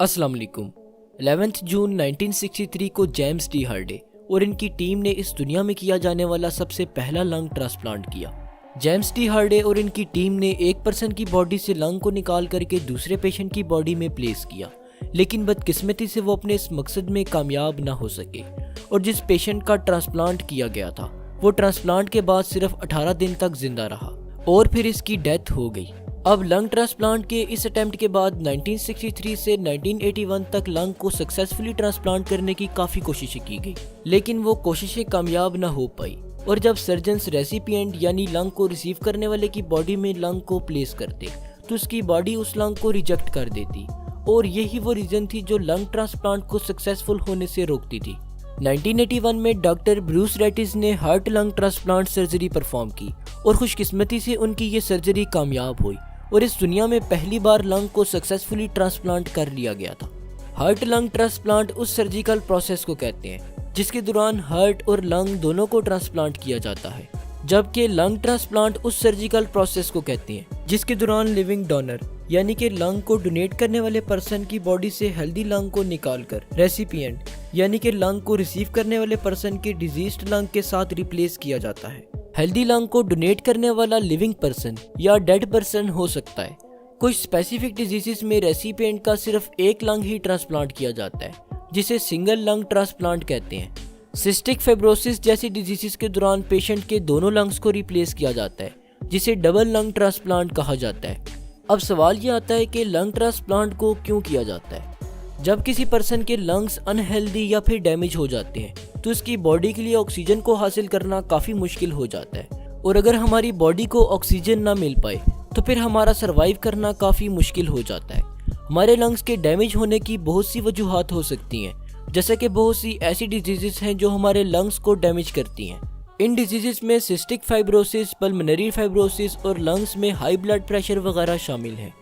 अस्सलाम वालेकुम। 11 जून 1963 को जेम्स डी हार्डे और इनकी टीम ने इस दुनिया में किया जाने वाला सबसे पहला लंग ट्रांसप्लांट किया। जेम्स डी हार्डे और इनकी टीम ने एक पर्सन की बॉडी से लंग को निकाल करके दूसरे पेशेंट की बॉडी में प्लेस किया, लेकिन बदकिस्मती से वो अपने इस मकसद में कामयाब ना हो सके और जिस पेशेंट का ट्रांसप्लांट किया गया था वो ट्रांसप्लांट के बाद सिर्फ 18 दिन तक जिंदा रहा और फिर इसकी डेथ हो गई। अब लंग ट्रांसप्लांट के इस अटेम्प्ट के बाद 1963 से 1981 तक लंग को सक्सेसफुली ट्रांसप्लांट करने की काफ़ी कोशिशें की गई, लेकिन वो कोशिशें कामयाब ना हो पाई। और जब सर्जन्स रेसिपिएंट यानी लंग को रिसीव करने वाले की बॉडी में लंग को प्लेस करते तो उसकी बॉडी उस लंग को रिजेक्ट कर देती और यही वो रीज़न थी जो लंग ट्रांसप्लांट को सक्सेसफुल होने से रोकती थी। 1981 में डॉक्टर ब्रूस रेटिस ने heart lung transplant surgery perform की और खुशकिस्मती से उनकी ये सर्जरी कामयाब हुई और इस दुनिया में पहली बार लंग को सक्सेसफुली ट्रांसप्लांट कर लिया गया था। हार्ट लंग ट्रांसप्लांट उस सर्जिकल प्रोसेस को कहते हैं जिसके दौरान हार्ट और लंग दोनों को ट्रांसप्लांट किया जाता है, जबकि लंग ट्रांसप्लांट उस सर्जिकल प्रोसेस को कहते हैं जिसके दौरान लिविंग डोनर यानी कि लंग को डोनेट करने वाले पर्सन की बॉडी से हेल्दी लंग को निकालकर रेसिपिएंट यानी कि लंग को रिसीव करने वाले पर्सन के डिजीज्ड लंग के साथ रिप्लेस किया जाता है। हेल्दी लंग को डोनेट करने वाला लिविंग पर्सन या डेड पर्सन हो सकता है। कुछ स्पेसिफिक डिजीजेस में रेसिपिएंट का सिर्फ एक लंग ही ट्रांसप्लांट किया जाता है जिसे सिंगल लंग ट्रांसप्लांट कहते हैं। सिस्टिक फाइब्रोसिस जैसी डिजीजेस के दौरान पेशेंट के दोनों लंग्स को रिप्लेस किया जाता है जिसे डबल लंग ट्रांसप्लांट कहा जाता है। अब सवाल ये आता है कि लंग ट्रांसप्लांट को क्यों किया जाता है। जब किसी पर्सन के लंग्स अनहेल्दी या फिर डैमेज हो जाते हैं तो उसकी बॉडी के लिए ऑक्सीजन को हासिल करना काफ़ी मुश्किल हो जाता है और अगर हमारी बॉडी को ऑक्सीजन ना मिल पाए तो फिर हमारा सर्वाइव करना काफ़ी मुश्किल हो जाता है। हमारे लंग्स के डैमेज होने की बहुत सी वजूहात हो सकती हैं, जैसे कि बहुत सी ऐसी डिजीजेस हैं जो हमारे लंग्स को डैमेज करती हैं। इन डिजीजेस में सिस्टिक फाइब्रोसिस, पल्मोनरी फाइब्रोसिस और लंग्स में हाई ब्लड प्रेशर वगैरह शामिल हैं।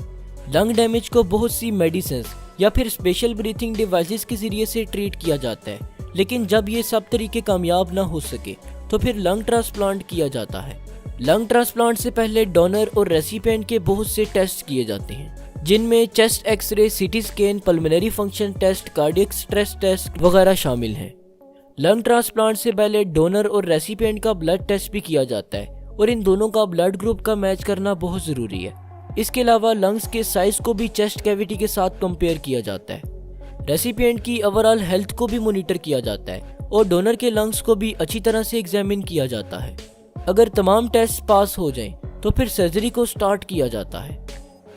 लंग डैमेज को बहुत सी मेडिसिन या फिर स्पेशल ब्रीथिंग डिवाइसेस के जरिए से ट्रीट किया जाता है, लेकिन जब ये सब तरीके कामयाब ना हो सके तो फिर लंग ट्रांसप्लांट किया जाता है। लंग ट्रांसप्लांट से पहले डोनर और रेसिपिएंट के बहुत से टेस्ट किए जाते हैं जिनमें chest X ray, CT scan, pulmonary function test, cardiac stress test वगैरह शामिल हैं। लंग ट्रांसप्लांट से पहले डोनर और रेसिपिएंट का ब्लड टेस्ट भी किया जाता है और इन दोनों का ब्लड ग्रुप का मैच करना बहुत ज़रूरी है। इसके अलावा लंग्स के साइज को भी चेस्ट कैविटी के साथ कंपेयर किया जाता है। रेसिपिएंट की ओवरऑल हेल्थ को भी मॉनिटर किया जाता है और डोनर के लंग्स को भी अच्छी तरह से एग्जामिन किया जाता है। अगर तमाम टेस्ट पास हो जाएं तो फिर सर्जरी को स्टार्ट किया जाता है।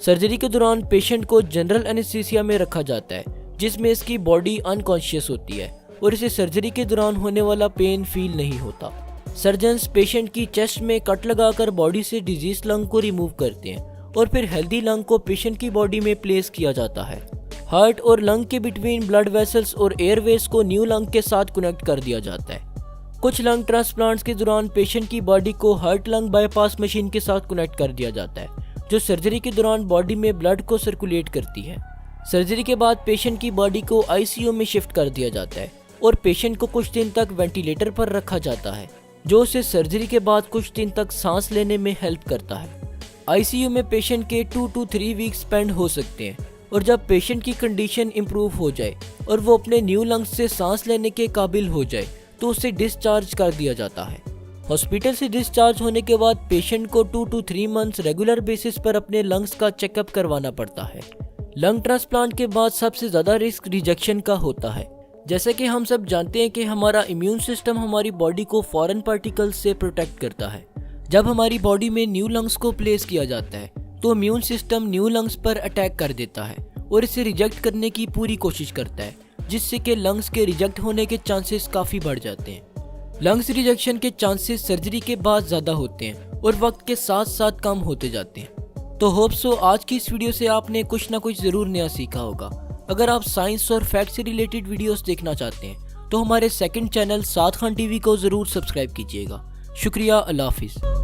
सर्जरी के दौरान पेशेंट को जनरल एनेस्थीसिया में रखा जाता है जिसमें इसकी बॉडी अनकॉन्शियस होती है और इसे सर्जरी के दौरान होने वाला पेन फील नहीं होता। सर्जन्स पेशेंट की चेस्ट में कट लगाकर बॉडी से डिजीज लंग को रिमूव करते हैं और फिर हेल्दी लंग को पेशेंट की बॉडी में प्लेस किया जाता है। हार्ट और लंग के बिटवीन ब्लड वेसल्स और एयरवेज को न्यू लंग के साथ कनेक्ट कर दिया जाता है। कुछ लंग ट्रांसप्लांट्स के दौरान पेशेंट की बॉडी को हार्ट लंग बाईपास मशीन के साथ कनेक्ट कर दिया जाता है जो सर्जरी के दौरान बॉडी में ब्लड को सर्कुलेट करती है। सर्जरी के बाद पेशेंट की बॉडी को आईसीयू में शिफ्ट कर दिया जाता है और पेशेंट को कुछ दिन तक वेंटिलेटर पर रखा जाता है जो उसे सर्जरी के बाद कुछ दिन तक सांस लेने में हेल्प करता है। आईसीयू में पेशेंट के 2 to 3 वीक्स स्पेंड हो सकते हैं और जब पेशेंट की कंडीशन इम्प्रूव हो जाए और वो अपने न्यू लंग्स से सांस लेने के काबिल हो जाए तो उसे डिस्चार्ज कर दिया जाता है। हॉस्पिटल से डिस्चार्ज होने के बाद पेशेंट को 2 to 3 मंथ्स रेगुलर बेसिस पर अपने लंग्स का चेकअप करवाना पड़ता है। लंग ट्रांसप्लांट के बाद सबसे ज़्यादा रिस्क रिजेक्शन का होता है। जैसे कि हम सब जानते हैं कि हमारा इम्यून सिस्टम हमारी बॉडी को फॉरेन पार्टिकल्स से प्रोटेक्ट करता है। जब हमारी बॉडी में न्यू लंग्स को प्लेस किया जाता है तो इम्यून सिस्टम न्यू लंग्स पर अटैक कर देता है और इसे रिजेक्ट करने की पूरी कोशिश करता है, जिससे कि लंग्स के रिजेक्ट होने के चांसेस काफ़ी बढ़ जाते हैं। लंग्स रिजेक्शन के चांसेस सर्जरी के बाद ज़्यादा होते हैं और वक्त के साथ साथ कम होते जाते हैं। तो होप सो आज की इस वीडियो से आपने कुछ ना कुछ ज़रूर नया सीखा होगा। अगर आप साइंस और फैक्ट से रिलेटेड वीडियोस देखना चाहते हैं तो हमारे सेकंड चैनल साद खान टीवी को ज़रूर सब्सक्राइब कीजिएगा। शुक्रिया, अल्लाह हाफिज़।